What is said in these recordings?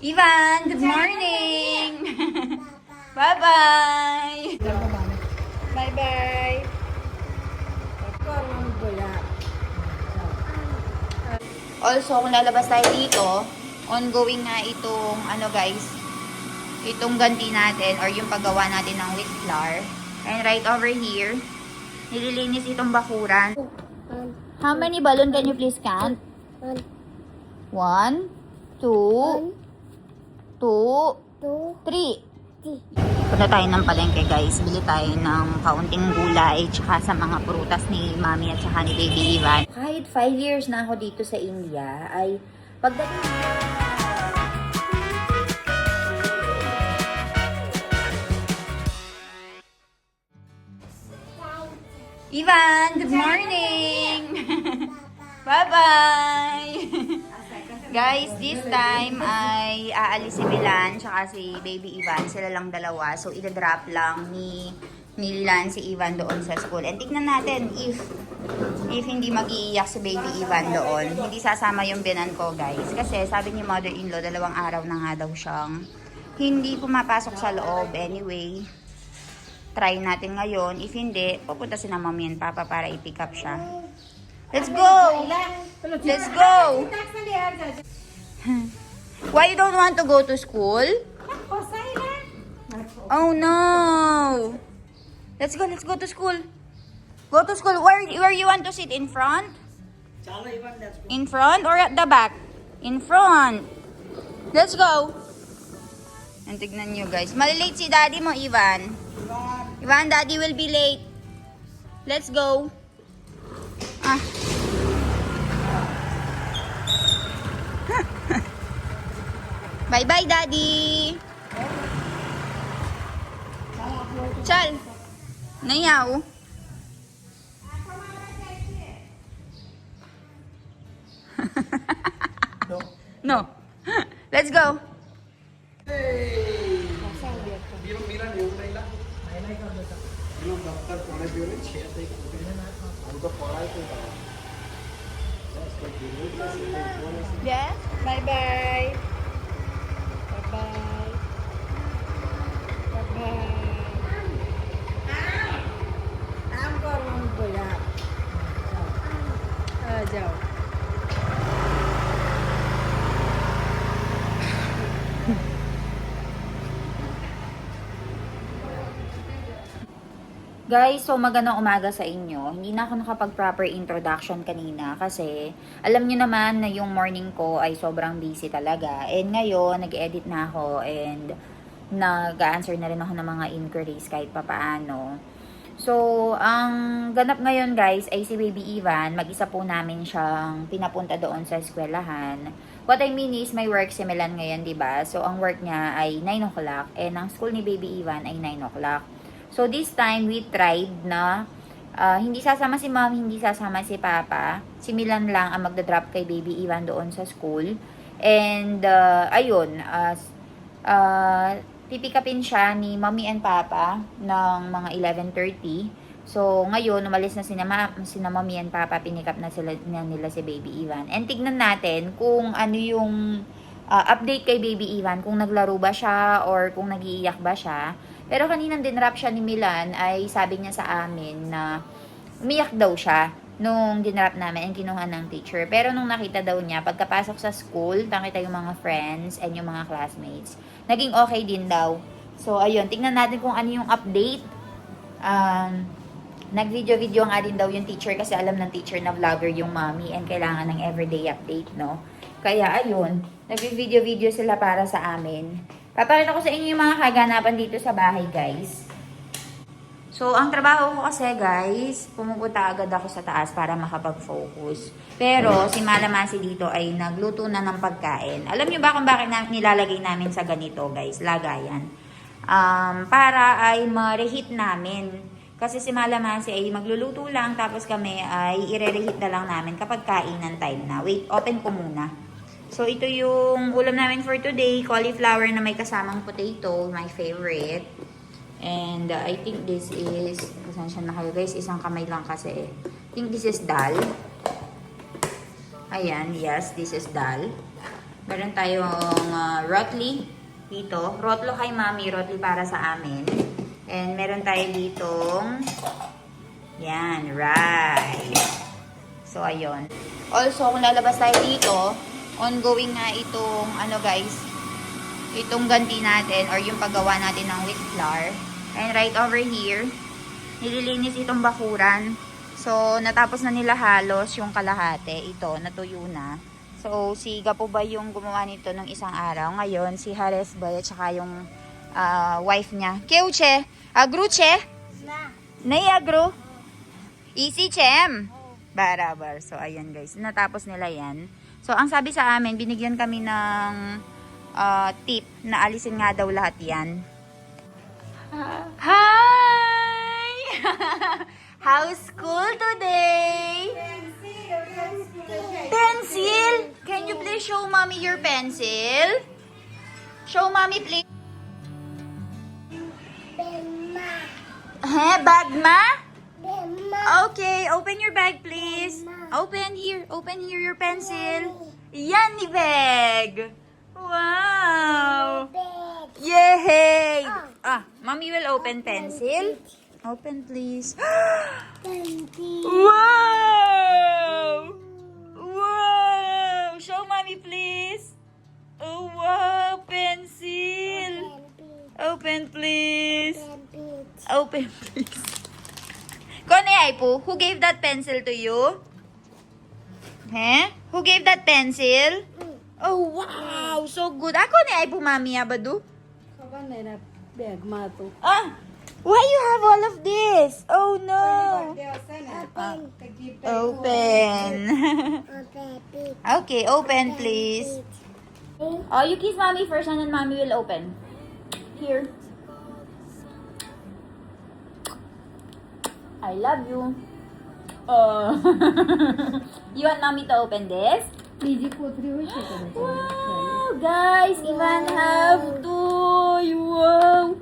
Ivan, good morning! Bye-bye! Bye-bye! Also, kung lalabas tayo dito, ongoing nga itong, guys, itong ganti natin or yung paggawa natin ng wheat flour. And right over here, nililinis itong bakuran. How many balloon can you please count? 1, 2, 3. Punta tayo ng palengke, guys. Bili tayo ng kaunting gulay tsaka sa mga prutas ni Mami at saka ni Baby Ivan. Kahit 5 years na ako dito sa India, ay pagdating Ivan, good morning! Bye-bye! Guys, this time ay aalis si Milan tsaka si Baby Ivan. Sila lang dalawa. So, ida-drop lang ni Milan si Ivan doon sa school. And tignan natin if hindi mag-iiyak si Baby Ivan doon. Hindi sasama yung binan ko, guys. Kasi sabi ni mother-in-law, 2 araw na nga daw siyang hindi pumapasok sa loob. Anyway, try natin ngayon. If hindi, pupunta si na Mommy and Papa para i-pick up siya. Let's go! Let's go! Why you don't want to go to school? Oh no! Let's go to school. Go to school. Where you want to sit? In front? In front or at the back? In front. Let's go. And tignan nyo, guys. Malilate si daddy mo, Ivan. Ivan, daddy will be late. Let's go. Bye-bye, daddy. Chal. Nayaw. No. Let's go. Yeah? Bye-bye. Bye-bye. Bye-bye. जाओ Guys, so magandang umaga sa inyo. Hindi na ako nakapag-proper introduction kanina kasi alam nyo naman na yung morning ko ay sobrang busy talaga. And ngayon, nag-edit na ako and nag-answer na rin ako ng mga inquiries kahit papaano. So, ang ganap ngayon guys ay si Baby Ivan. Mag-isa po namin siyang pinapunta doon sa eskwelahan. What I mean is, may work si Milan ngayon, diba? So, ang work niya ay 9 o'clock and ang school ni Baby Ivan ay 9 o'clock. So, this time, we tried na hindi sasama si Mom, hindi sasama si Papa. Si Milan lang ang magdadrop kay Baby Ivan doon sa school. And, ayun, pipikapin siya ni Mommy and Papa ng mga 11:30. So, ngayon, umalis na sina Mommy and Papa, pinikap na nila si Baby Ivan. And tignan natin kung ano yung update kay Baby Ivan, kung naglaro ba siya or kung nagiiyak ba siya. Pero kaninang dinrap siya ni Milan ay sabi niya sa amin na umiyak daw siya nung dinrap namin and kinuha ng teacher. Pero nung nakita daw niya, pagkapasok sa school, nakita yung mga friends and yung mga classmates, naging okay din daw. So, ayun, tingnan natin kung ano yung update. Nag-video-video nga din daw yung teacher kasi alam ng teacher na vlogger yung mommy and kailangan ng everyday update, no? Kaya, ayun, nag-video-video sila para sa amin. Papakita ko sa inyo yung mga kaganapan dito sa bahay, guys. So, ang trabaho ko kasi, guys, pumupunta agad ako sa taas para makapag-focus. Pero, si Malamasi dito ay nagluto na ng pagkain. Alam niyo ba kung bakit nilalagay namin sa ganito, guys? Lagayan. Para ay ma-reheat namin. Kasi si Malamasi ay magluluto lang, tapos kami ay i-reheat na lang namin kapag kainan time na. Wait, open ko muna. So, ito yung ulam namin for today. Cauliflower na may kasamang potato. My favorite. And I think this is, pasensya na kayo guys, isang kamay lang kasi. I think this is dal. Ayan, yes, this is dal. Meron tayong rotli dito. Rotlo kay mami, rotli para sa amin. And meron tayo ditong yan, rice. So, ayun. Also, kung lalabas tayo dito, ongoing nga itong, guys, itong ganti natin or yung paggawa natin ng wheat flour. And right over here, nililinis itong bakuran. So, natapos na nila halos yung kalahati. Ito, natuyo na. So, si Gapo ba yung gumawa nito nung isang araw? Ngayon, si Hares ba at saka yung wife niya. Keuche, agruche? Nay agro? Easy, Chem. Barabar. So, ayan guys. Natapos nila yan. So, ang sabi sa amin, binigyan kami ng tip na alisin nga daw lahat yan. Hi! How's school today? Pencil! Can you please show mommy your pencil? Show mommy please. Bagma? Okay, open your bag please. Open here your pencil. Yan ni bag. Wow. Yay! Mommy will open pencil. Open please. Wow! Wow! Show mommy please. Oh wow, pencil. Open please. Open please. Kone Aipu, who gave that pencil to you? Who gave that pencil? Oh wow, so good. Ako ni Aipu mami abadu. Why you have all of this? Oh no. Open. Okay, open please. Oh, you kiss mommy first and then mommy will open. Here. I love you. You want mommy to open this? Wow, guys, Ivan have toy. Wow.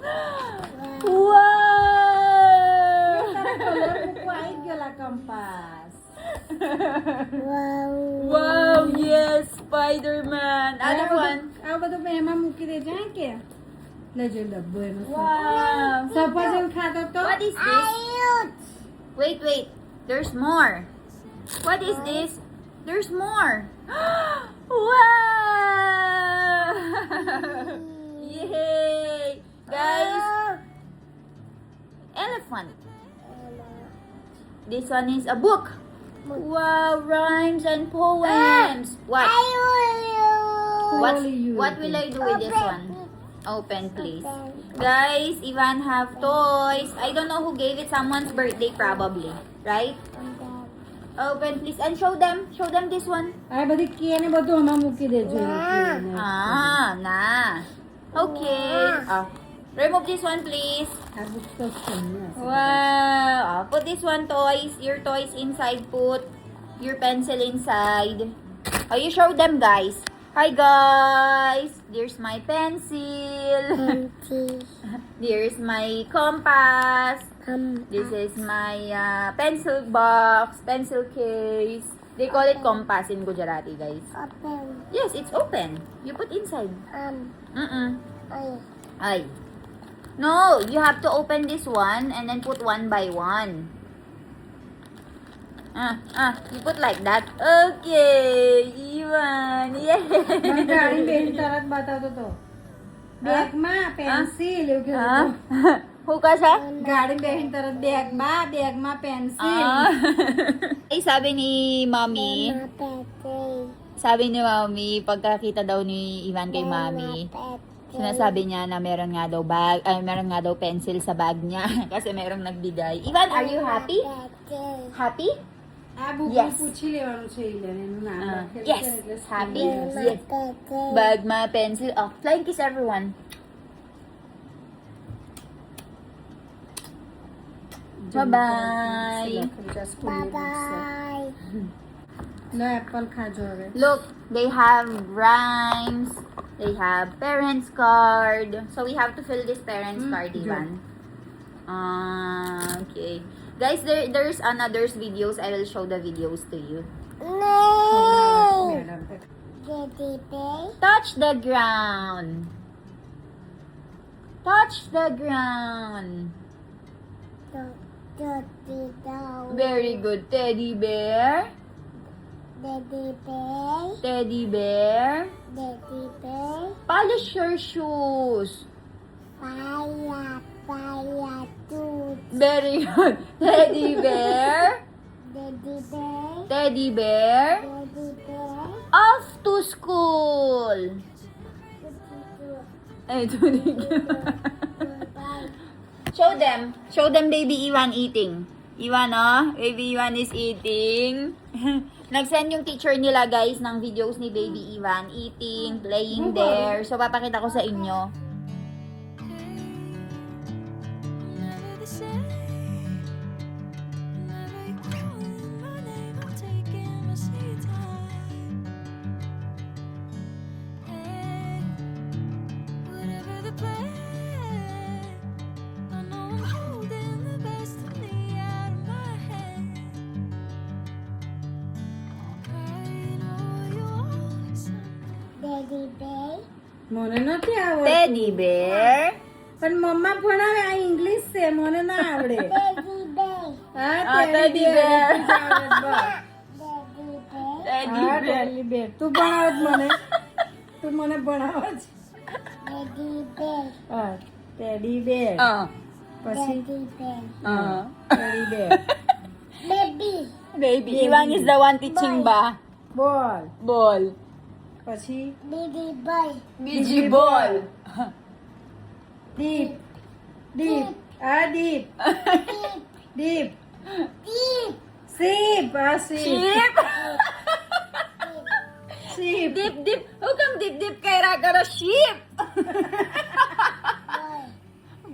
Wow, yes, Spider-Man. Other one. Wow. What is this? Wait. There's more. What is this? There's more. Wow! Yay! Guys, elephant. This one is a book. Wow, rhymes and poems. What? What will I do with this one? Open, please. Guys, Ivan have toys. I don't know who gave it. Someone's birthday, probably. Right? Open, please. And show them. Show them this one. Okay. Remove this one, please. Wow. Put this one, toys. Your toys inside. Put your pencil inside. You show them, guys. Hi, guys. There's my pencil. There's my compass. This is my pencil box, pencil case. They call it compass in Gujarati, guys. Open. Yes, it's open. You put inside. Ay. No, you have to open this one and then put one by one. You put like that. Okay, Ivan. Yay. Huka siya? Ay, sabi ni Mommy, pagkakita daw ni Ivan kay Mommy, sinasabi niya na meron nga daw pencil sa bag niya kasi merong nagbigay. Ivan, are you happy? Happy? Yes. Yes. Happy? Yes. Bagma pencil. Flying kiss everyone. Bye-bye. Bye-bye. Look, they have rhymes. They have parents card. So we have to fill this parents card, Ivan. Okay. Guys, there's another's videos. I will show the videos to you. No. Daddy Bear. Touch the ground. Touch the ground. Daddy down. Very good. Teddy bear. Daddy Bear. Teddy bear. Daddy Bear. Polish your shoes. Fire, fire, tooth. Very good. Teddy bear. Daddy Bear. Teddy bear. Daddy Bear. Off to school. Ay, Bye. Show them. Show them baby Iwan eating. Iwan, oh. Baby Iwan is eating. Nag-send yung teacher nila, guys, ng videos ni baby Iwan. Eating, playing there. So, papakita ko sa inyo. Never the same. Never you calling my name. I'm taking my sweet time. Hey, whatever the plan, I know I'm holding the best of me out of my head. Crying all you always Daddy Bear. મને નથી આવડતું. Teddy bear. પણ મમ્મા ભણાવે આ ઇંગ્લિશ છે મને ના આવડે. Daddy Bear. હા Teddy bear. Daddy Bear. Teddy હા bear. ટેડી બેર. તું ભણાવ જ મને. તું મને ભણાવ જ. Daddy Bear. હા ટેડી બેર. પછી Daddy Bear. Teddy bare. Baby. Baby Iwan is the one teaching ba? બોલ. Ball. પછી Baby boy. BG ball. દીપ. દીપ. આ દીપ. દીપ. Deep. સીપ. આ સીપ. Sheep. સીપ. Dip, dip. How come dip, dip kay Ragara sheep?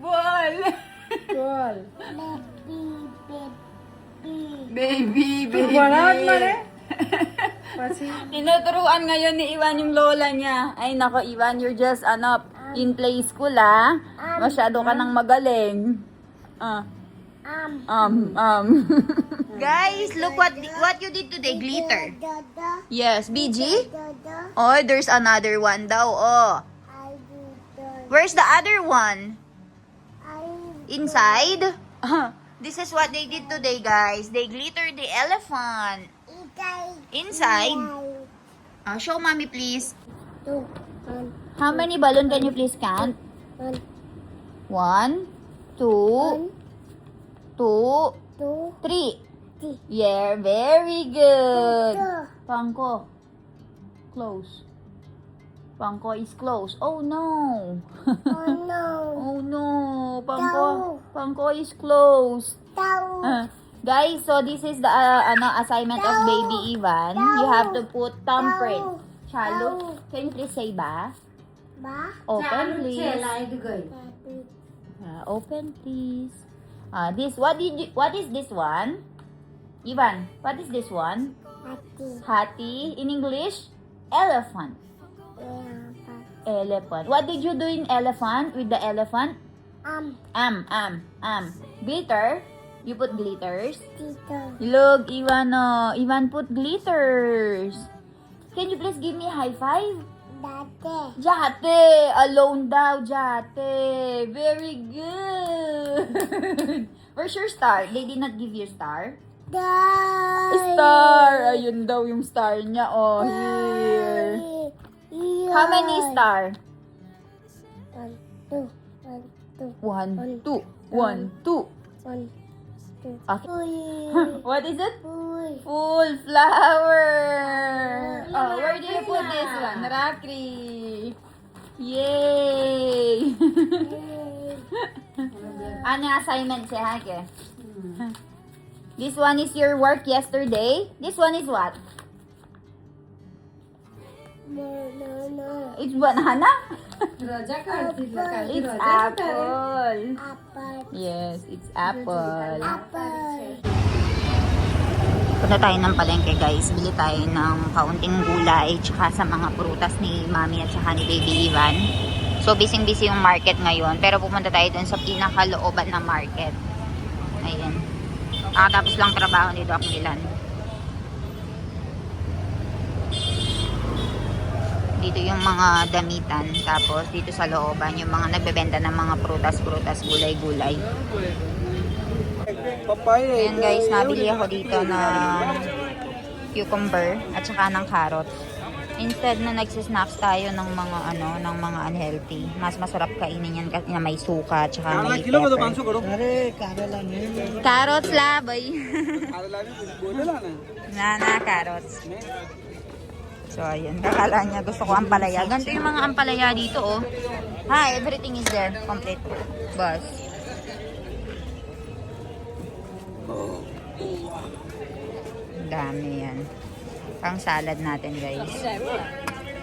Boy. Ball. બોલ. Baby. Baby. Baby, તું ભણાવ જ મને. પછી Tinuturuan ngayon ni Iwan yung lola niya. Ay nako Iwan, you're just in play school ah. Masyado ka nang magaling. Guys, look what you did today, glitter. Dodo. Yes, BG. Dodo. Oh, there's another one daw. Oh. I do dodo. Where's the other one? I Inside? This is what they did today, guys. They glittered the elephant. Inside? Show mommy, please. Two. How many balloon can you please count? One. 1, 2, 2, Two. 3. Three. Yeah, very good. Two. Pangko. Close. Pangko is close. Oh no. Oh no. Oh no. Tao. Pangko is closed. Tao. Guys, so this is the assignment of baby Ivan. You have to put thumbprint. Chalu. Can you please say ba? Ba. Open please. Light ગઈ. Baby. Open please. What is this one? Ivan, what is this one? Hati. Hathi. In English? Elephant. Elephant. What did you do in elephant with the elephant? Glitter. You put glitters. Tito. Look, Ivan, Ivan put glitters. Can you please give me a high five? Date. Jate. Alone daw, Jate. Very good. Where's your star? They did not give you star? Die. Star. Ayun daw yung star niya. Oh, here. How many star? 1, 2, 1, 2. 1, 2. 1, 2. 1, 2. Okay. Uy. What is it? Uy. Full flower. Oh, where do you put this one? Rakri. Yay. Ano assignment siya, Hake? This one is your work yesterday. This one is what? No. It's banana? રજા કાઢતી એટલે કાઢી It's રજા શું કરે? apple. Apple. Yes, it's apple. Apple. Punta tayo ng palengke, guys. Bili tayo ng kaunting gulay tsaka sa mga prutas ni Mami at saka ni Baby Ivan. So, busy-busy yung market ngayon. Pero pupunta tayo dun sa pinakalooban ng market. Ayan. Tapos lang trabaho ni Doc Milan. Dito yung mga damitan. Tapos dito sa looban, yung mga nagbebenta ng mga prutas-prutas, gulay-gulay. Ayan guys, nabili ako dito ng cucumber at saka ng carrots. Instead na nagsisnacks tayo ng mga ng mga unhealthy. Mas masarap kainin yan kasi na may suka at saka may pepper. Carrots la, boy. na carrots. So, ayun. Kakala niya gusto ko ampalaya. Ganito yung mga ampalaya dito, oh. Ha, everything is there. Complete. Bus. Dami yan. Pang salad natin, guys.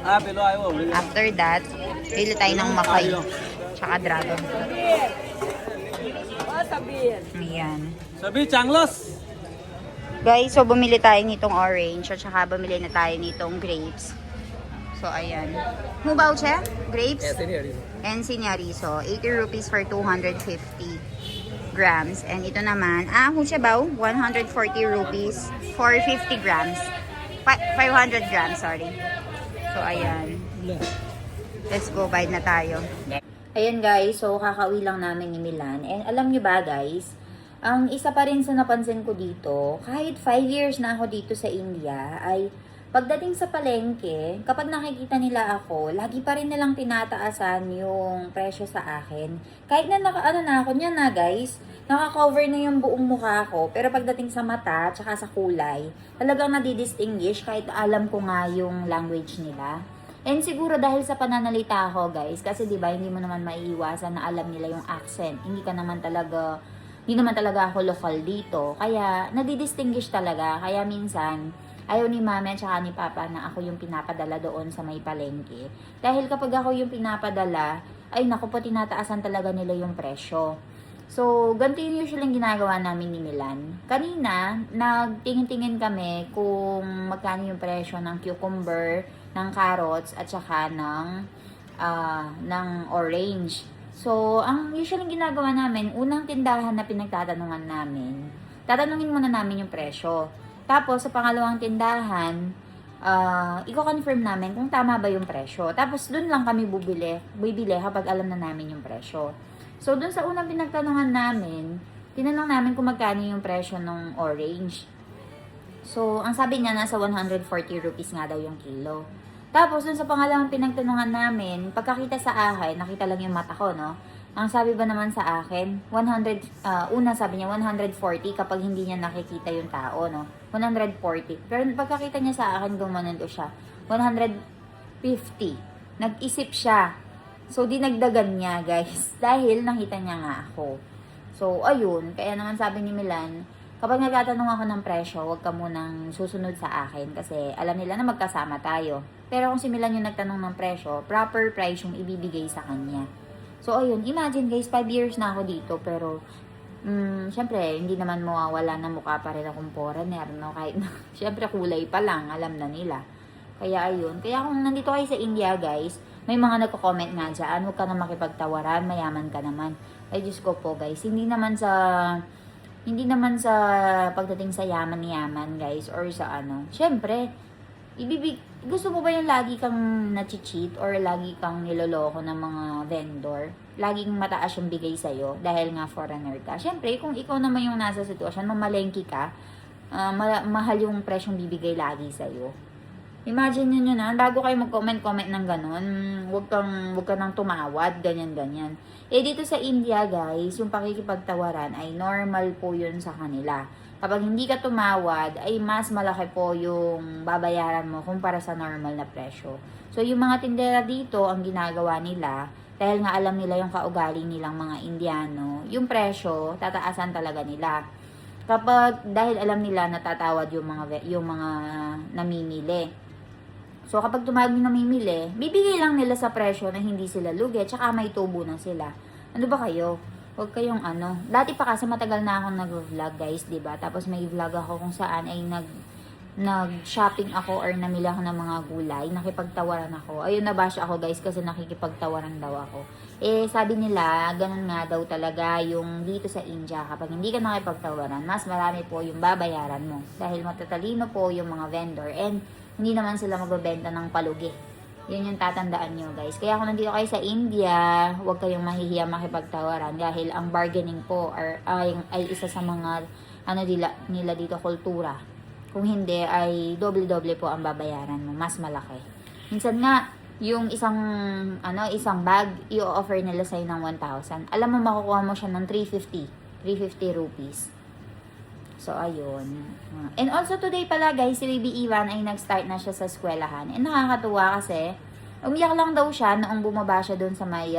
After that, pili tayo ng makay. Tsaka dragon fruit. Ayan. Sabi, changlos! Guys, so bumili tayo nitong orange at saka bumili na tayo nitong grapes. So, ayan. Hubaw siya? Grapes? And sinyariso. 80 rupees for 250 grams. And ito naman, husabaw, 140 rupees for 50 grams. 500 grams, sorry. So, ayan. Let's go, buy na tayo. Ayan guys, so kakauwi lang namin ni Milan. And alam nyo ba guys, ang isa pa rin sa napansin ko dito, kahit 5 years na ako dito sa India, ay pagdating sa palengke, kapag nakikita nila ako, lagi pa rin nilang tinataasan yung presyo sa akin. Kahit na na ako niya na guys, naka-cover na yung buong mukha ko, pero pagdating sa mata, tsaka sa kulay, talagang nadidistinguish kahit alam ko nga yung language nila. And siguro dahil sa pananalita ko guys, kasi diba hindi mo naman maiiwasan na alam nila yung accent. Hindi naman talaga ako local dito. Kaya nadidistinguish talaga. Kaya minsan, ayaw ni mama at saka ni papa na ako yung pinapadala doon sa may palengke. Dahil kapag ako yung pinapadala, ay naku po, tinataasan talaga nila yung presyo. So, ganito yung usually ginagawa namin ni Milan. Kanina, nagtingin-tingin kami kung magkano yung presyo ng cucumber, ng carrots, at saka ng orange. So, ang usually ginagawa namin, unang tindahan na pinagtatanungan namin, tatanungin muna namin yung presyo. Tapos, sa pangalawang tindahan, i-confirm namin kung tama ba yung presyo. Tapos, dun lang kami bibili kapag alam na namin yung presyo. So, dun sa unang pinagtanungan namin, tinanong namin kung magkano yung presyo ng orange. So, ang sabi niya, nasa 140 rupees nga daw yung kilo. Tapos, dun sa pangalawang pinagtanungan namin, pagkakita sa akin, nakita lang yung mata ko, no? Ang sabi ba naman sa akin, una sabi niya 140 kapag hindi niya nakikita yung tao, no? 140. Pero pagkakita niya sa akin, gumanon to siya. 150. Nag-isip siya. So, dinagdagan niya, guys. Dahil nakita niya nga ako. So, ayun. Kaya naman sabi ni Milan, kapag nagtatanong ako ng presyo, huwag ka munang susunod sa akin. Kasi alam nila na magkasama tayo. Pero kung si Milan yung nagtanong ng presyo, proper price yung ibibigay sa kanya. So, ayun. Imagine, guys, 5 years na ako dito. Pero, syempre, hindi naman mawawala na mukha pa rin akong foreigner, no? Kahit na, syempre, kulay pa lang. Alam na nila. Kaya, ayun. Kaya kung nandito kayo sa India, guys, may mga nagko-comment nga dyan, huwag ka na makipagtawaran, mayaman ka naman. Ay, Diyos ko po, guys. Hindi naman sa pagdating sa yaman-yaman, guys, or sa ano. Syempre, gusto mo ba yung lagi kang nachi-cheat or lagi kang niloloko ng mga vendor? Laging mataas yung bigay sa'yo dahil nga foreigner ka. Syempre, kung ikaw naman yung nasa sitwasyon, mamalengke ka, mahal yung presyong bibigay lagi sa'yo. Imagine nyo na, bago kayo mag-comment ng ganun, huwag ka nang tumawad, ganyan. Eh, dito sa India, guys, yung pakikipagtawaran ay normal po yun sa kanila. Kapag hindi ka tumawad, ay mas malaki po yung babayaran mo kumpara sa normal na presyo. So, yung mga tindera dito, ang ginagawa nila, dahil nga alam nila yung kaugali nilang mga Indiano, yung presyo, tataasan talaga nila. Dahil alam nila natatawad yung mga namimili. So, kapag tumawag yung namimili, bibigay lang nila sa presyo na hindi sila lugi, tsaka may tubo na sila. Ano ba kayo? Huwag kayong Dati pa kasi matagal na akong nag-vlog, guys, diba? Tapos may vlog ako kung saan ay nag-shopping ako or namili ako ng mga gulay. Nakipagtawaran ako. Ayun, nabash ako, guys, kasi nakikipagtawaran daw ako. Eh, sabi nila, ganun nga daw talaga yung dito sa India. Kapag hindi ka nakipagtawaran, mas marami po yung babayaran mo. Dahil matatalino po yung mga vendor and hindi naman sila magbebenta ng palugi. Yun yung tatandaan nyo, guys. Kaya kung nandito kayo sa India, huwag kayong mahihiya makipagtawaran dahil ang bargaining po ay isa sa mga nila dito kultura. Kung hindi, ay doble-doble po ang babayaran mo. Mas malaki. Minsan nga, yung isang bag, i-offer nila sa'yo ng 1,000. Alam mo, makukuha mo siya ng 350 rupees. So, ayun. And also today pala guys, si Baby Ivan ay nag-start na siya sa eskwelahan. And nakakatuwa kasi, umiyak lang daw siya noong bumaba siya doon sa may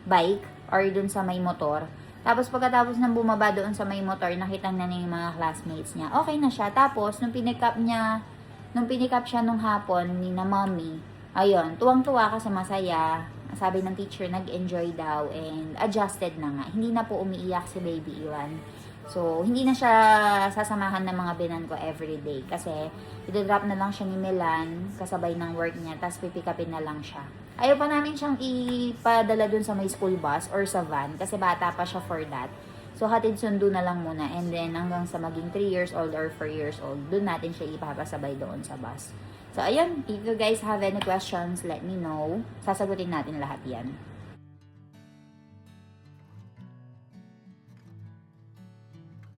bike or doon sa may motor. Tapos pagkatapos ng bumaba doon sa may motor, nakita na niya yung mga classmates niya. Okay na siya. Tapos, nung pinikap siya nung hapon ni na mommy, ayun, tuwang-tuwa kasi masaya. Sabi ng teacher, nag-enjoy daw and adjusted na nga. Hindi na po umiiyak si Baby Ivan. So, hindi na siya sasamahan ng mga binan ko everyday. Kasi, i-drop na lang siya ni Milan, kasabay ng work niya, tapos pipikapin na lang siya. Ayaw pa namin siyang ipadala dun sa may school bus or sa van, kasi bata pa siya for that. So, hatid sundo na lang muna. And then, hanggang sa maging 3 years old or 4 years old, dun natin siya ipapasabay doon sa bus. So, ayun. If you guys have any questions, let me know. Sasagutin natin lahat yan.